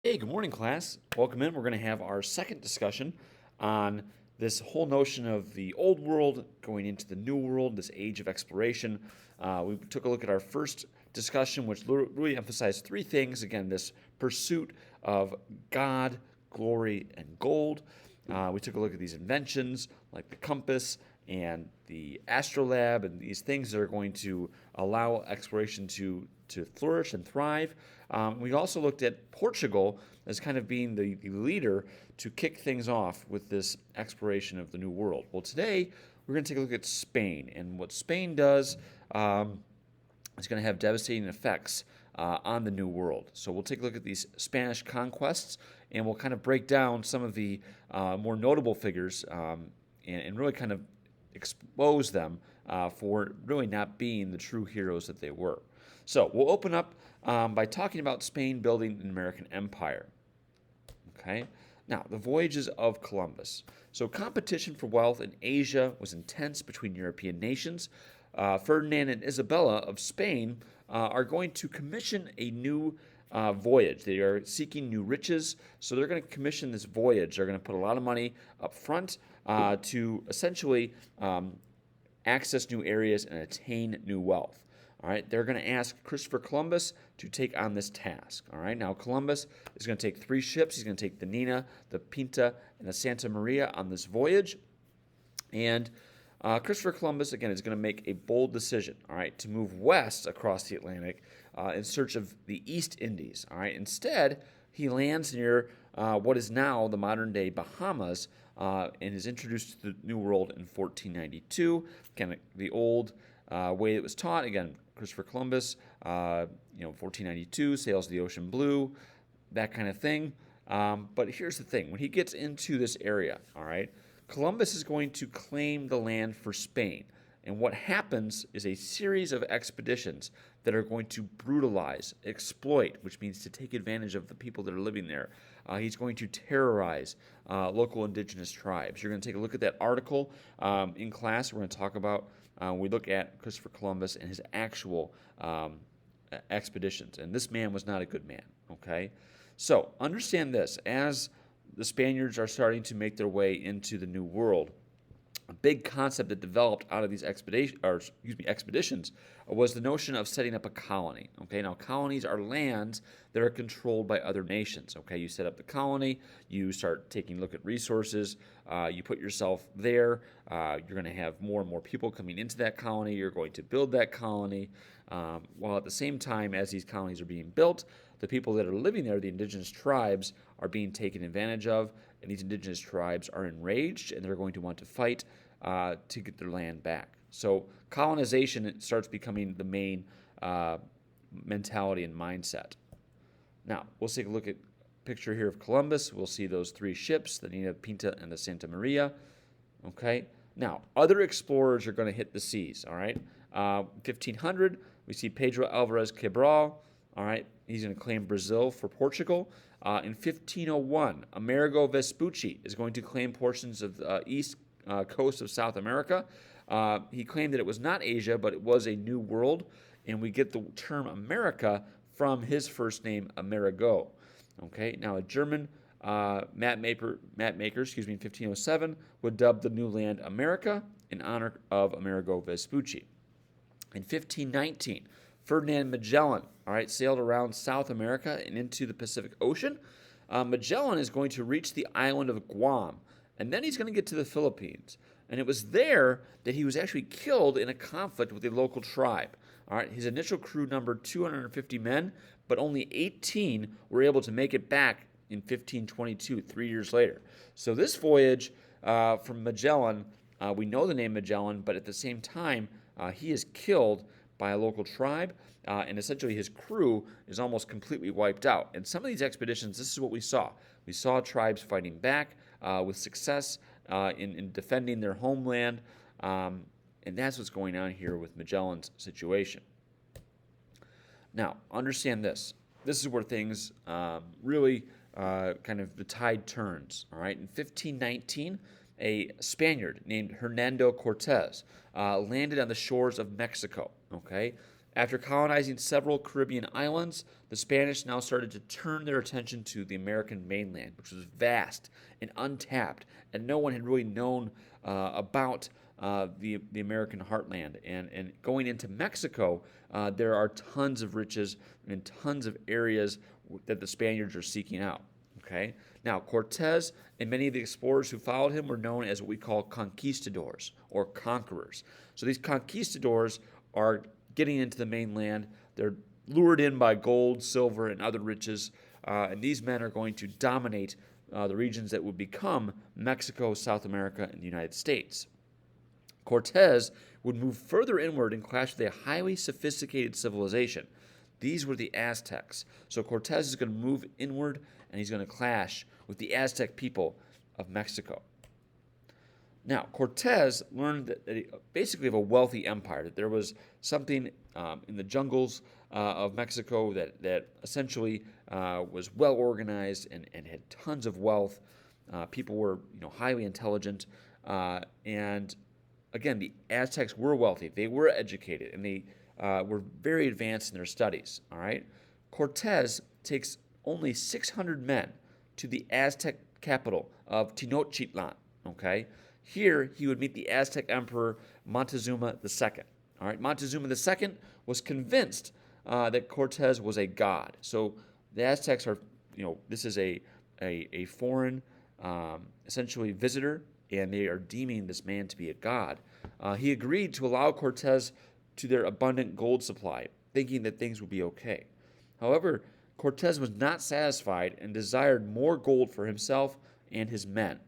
Hey, good morning, class. Welcome in. We're going to have our second discussion on this whole notion of the old world going into the new world, this age of exploration. We took a look at our first discussion, which really emphasized three things. Again, this pursuit of God, glory, and gold. We took a look at these inventions like the compass and the astrolabe and these things that are going to allow exploration to flourish and thrive. We also looked at Portugal as kind of being the leader to kick things off with this exploration of the New World. Well, today we're going to take a look at Spain and what Spain does. Is going to have devastating effects on the New World. So we'll take a look at these Spanish conquests and we'll kind of break down some of the more notable figures and really kind of expose them for really not being the true heroes that they were. So we'll open up by talking about Spain building an American empire. Okay. Now, the voyages of Columbus. So, competition for wealth in Asia was intense between European nations. Ferdinand and Isabella of Spain are going to commission a new voyage. They are seeking new riches, so they're going to commission this voyage. They're going to put a lot of money up front to essentially access new areas and attain new wealth. All right, they're going to ask Christopher Columbus to take on this task. All right, now Columbus is going to take three ships. He's going to take the Nina, the Pinta, and the Santa Maria on this voyage. And Christopher Columbus, again, is going to make a bold decision, all right, to move west across the Atlantic in search of the East Indies. All right, instead, he lands near what is now the modern day Bahamas and is introduced to the New World in 1492. Kind of the old way it was taught. Again, Christopher Columbus, 1492, sails the ocean blue, that kind of thing. But here's the thing: when he gets into this area, all right, Columbus is going to claim the land for Spain. And what happens is a series of expeditions that are going to brutalize, exploit, which means to take advantage of the people that are living there. He's going to terrorize local indigenous tribes. You're going to take a look at that article in class. We're going to talk about, we look at Christopher Columbus and his actual expeditions. And this man was not a good man, okay? So understand this: as the Spaniards are starting to make their way into the New World, a big concept that developed out of these expeditions was the notion of setting up a colony. Okay, now colonies are lands that are controlled by other nations. Okay, you set up the colony, you start taking a look at resources, you put yourself there. You're going to have more and more people coming into that colony. You're going to build that colony, while at the same time as these colonies are being built, the people that are living there, the indigenous tribes, are being taken advantage of, and these indigenous tribes are enraged and they're going to want to fight to get their land back. So colonization starts becoming the main mentality and mindset. Now, we'll take a look at a picture here of Columbus. We'll see those three ships, the Nina, Pinta, and the Santa Maria. Okay. Now, other explorers are going to hit the seas. All right. 1500, we see Pedro Alvarez Cabral. All right. He's going to claim Brazil for Portugal. In 1501, Amerigo Vespucci is going to claim portions of the east coast of South America. He claimed that it was not Asia, but it was a new world, and we get the term America from his first name, Amerigo. Okay, now a German map maker, in 1507, would dub the new land America in honor of Amerigo Vespucci. In 1519, Ferdinand Magellan, all right, sailed around South America and into the Pacific Ocean. Magellan is going to reach the island of Guam, and then he's going to get to the Philippines. And it was there that he was actually killed in a conflict with a local tribe. All right, his initial crew numbered 250 men, but only 18 were able to make it back in 1522, 3 years later. So this voyage from Magellan, we know the name Magellan, but at the same time, he is killed by a local tribe, and essentially his crew is almost completely wiped out. And some of these expeditions, this is what we saw. We saw tribes fighting back with success in defending their homeland, and that's what's going on here with Magellan's situation. Now, understand this. This is where things really kind of the tide turns. All right, in 1519, a Spaniard named Hernando Cortez landed on the shores of Mexico. Okay, After colonizing several Caribbean islands, the Spanish now started to turn their attention to the American mainland, which was vast and untapped, and no one had really known about the American heartland. And going into Mexico, there are tons of riches and tons of areas that the Spaniards are seeking out. Okay. Now, Cortez and many of the explorers who followed him were known as what we call conquistadors or conquerors. So these conquistadors are getting into the mainland. They're lured in by gold, silver, and other riches, and these men are going to dominate the regions that would become Mexico, South America, and the United States. Cortez would move further inward and clash with a highly sophisticated civilization. These were the Aztecs. So Cortez is going to move inward and he's going to clash with the Aztec people of Mexico. Now, Cortez learned that basically of a wealthy empire, that there was something in the jungles of Mexico that essentially was well organized and had tons of wealth. People were highly intelligent. And again, the Aztecs were wealthy. They were educated, and they were very advanced in their studies. All right, Cortez takes only 600 men to the Aztec capital of Tenochtitlan. Okay, here he would meet the Aztec Emperor Montezuma II. All right, Montezuma II was convinced that Cortez was a god. So the Aztecs are, this is a foreign, essentially visitor, and they are deeming this man to be a god. He agreed to allow Cortez to their abundant gold supply, thinking that things would be okay. However, Cortez was not satisfied and desired more gold for himself and his men.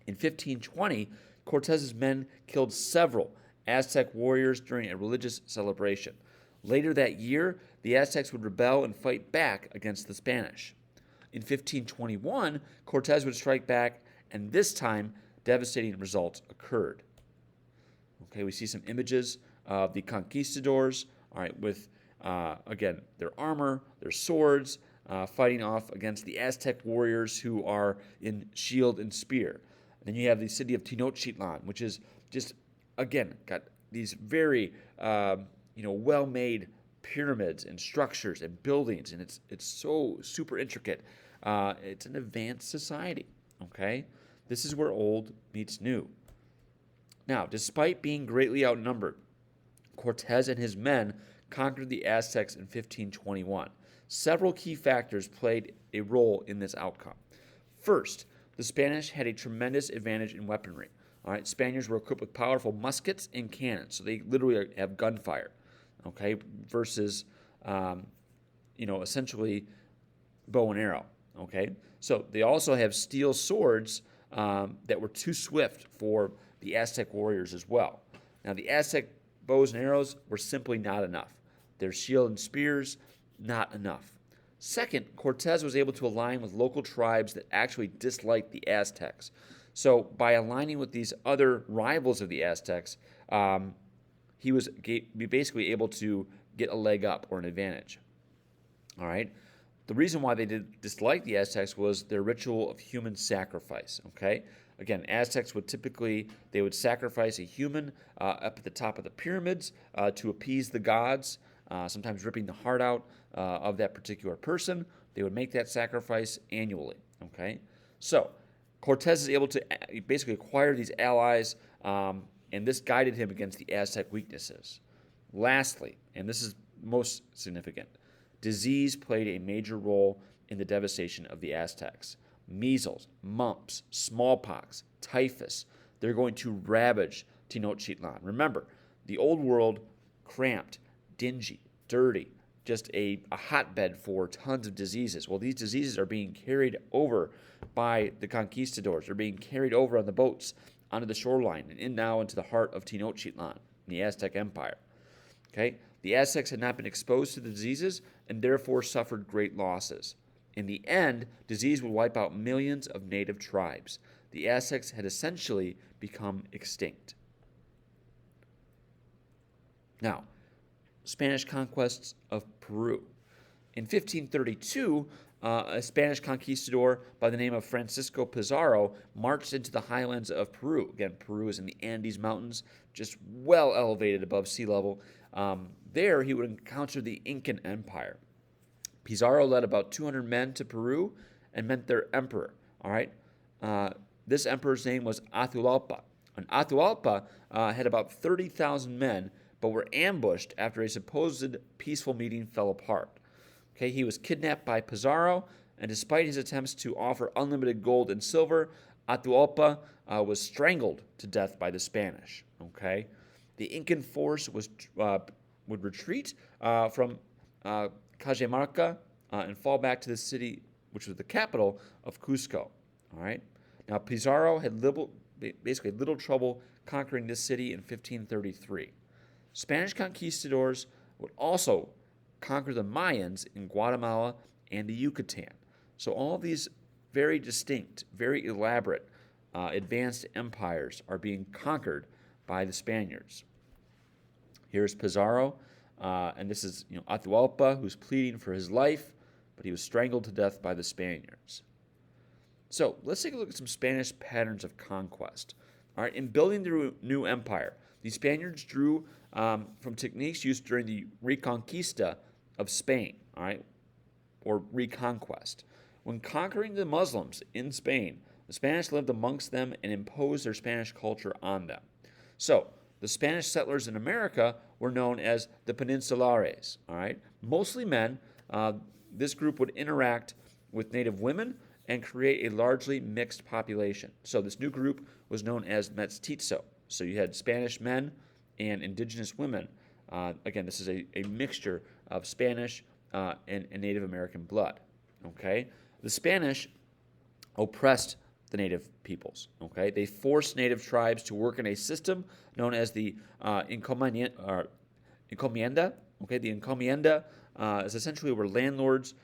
In 1520, Cortez's men killed several Aztec warriors during a religious celebration. Later that year, the Aztecs would rebel and fight back against the Spanish. In 1521, Cortez would strike back, and this time, devastating results occurred. Okay, we see some images of the conquistadors, all right, with, again, their armor, their swords, fighting off against the Aztec warriors who are in shield and spear. And then you have the city of Tenochtitlan, which is just, again, got these very, well-made pyramids and structures and buildings, and it's so super intricate. It's an advanced society, okay? This is where old meets new. Now, despite being greatly outnumbered, Cortez and his men conquered the Aztecs in 1521. Several key factors played a role in this outcome. First, the Spanish had a tremendous advantage in weaponry. All right, Spaniards were equipped with powerful muskets and cannons, so they literally have gunfire, okay, versus, essentially bow and arrow, okay? So they also have steel swords that were too swift for the Aztec warriors as well. Now, the Aztec bows and arrows were simply not enough. Their shield and spears, not enough. Second, Cortez was able to align with local tribes that actually disliked the Aztecs. So by aligning with these other rivals of the Aztecs, he was basically able to get a leg up or an advantage. All right. The reason why they did dislike the Aztecs was their ritual of human sacrifice. Okay. Again, Aztecs would sacrifice a human up at the top of the pyramids to appease the gods, sometimes ripping the heart out of that particular person. They would make that sacrifice annually. Okay. So Cortez is able to basically acquire these allies, and this guided him against the Aztec weaknesses. Lastly, and this is most significant, disease played a major role in the devastation of the Aztecs. Measles, mumps, smallpox, typhus, they're going to ravage Tenochtitlan. Remember, the old world, cramped, dingy, dirty, just a hotbed for tons of diseases. Well, these diseases are being carried over by the conquistadors. They're being carried over on the boats onto the shoreline and now into the heart of Tenochtitlan, the Aztec Empire. Okay? The Aztecs had not been exposed to the diseases and therefore suffered great losses. In the end, disease would wipe out millions of native tribes. The Aztecs had essentially become extinct. Now, Spanish conquests of Peru. In 1532, a Spanish conquistador by the name of Francisco Pizarro marched into the highlands of Peru. Again, Peru is in the Andes Mountains, just well elevated above sea level. There, he would encounter the Incan Empire. Pizarro led about 200 men to Peru and met their emperor. All right, this emperor's name was Atahualpa. And Atahualpa had about 30,000 men, but were ambushed after a supposed peaceful meeting fell apart. Okay, he was kidnapped by Pizarro, and despite his attempts to offer unlimited gold and silver, Atahualpa was strangled to death by the Spanish. Okay, the Incan force would retreat from Cajamarca and fall back to the city, which was the capital of Cusco. All right. Now Pizarro had basically little trouble conquering this city in 1533. Spanish conquistadors would also conquer the Mayans in Guatemala and the Yucatan. So all of these very distinct, very elaborate, advanced empires are being conquered by the Spaniards. Here's Pizarro, and this is Atahualpa, who's pleading for his life, but he was strangled to death by the Spaniards. So let's take a look at some Spanish patterns of conquest. All right, in building their new empire, the Spaniards drew from techniques used during the Reconquista of Spain, all right, or Reconquest. When conquering the Muslims in Spain, the Spanish lived amongst them and imposed their Spanish culture on them. So the Spanish settlers in America were known as the Peninsulares, all right, mostly men. This group would interact with native women and create a largely mixed population. So this new group was known as mestizo. So you had Spanish men and indigenous women. Again, this is a mixture of Spanish and Native American blood. Okay, the Spanish oppressed the native peoples. Okay, they forced native tribes to work in a system known as the encomienda. Okay, the encomienda is essentially where landlords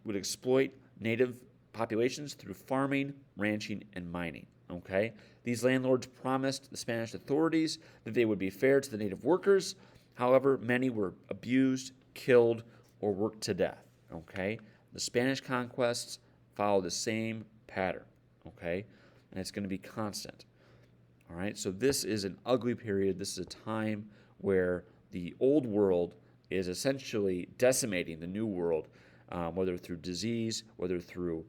would exploit native populations through farming, ranching, and mining. Okay, these landlords promised the Spanish authorities that they would be fair to the native workers. However, many were abused, killed, or worked to death. Okay, the Spanish conquests follow the same pattern. Okay, and it's going to be constant. All right, so this is an ugly period. This is a time where the old world is essentially decimating the new world, whether through disease, whether through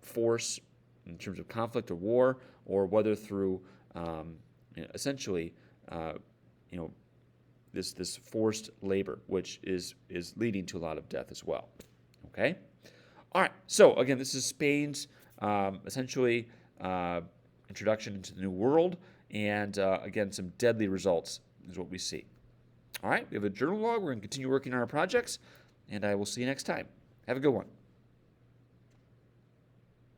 force in terms of conflict or war, or whether through essentially this forced labor, which is leading to a lot of death as well. Okay, all right. So again, this is Spain's essentially introduction into the New World, and again, some deadly results is what we see. All right, we have a journal log. We're going to continue working on our projects, and I will see you next time. Have a good one.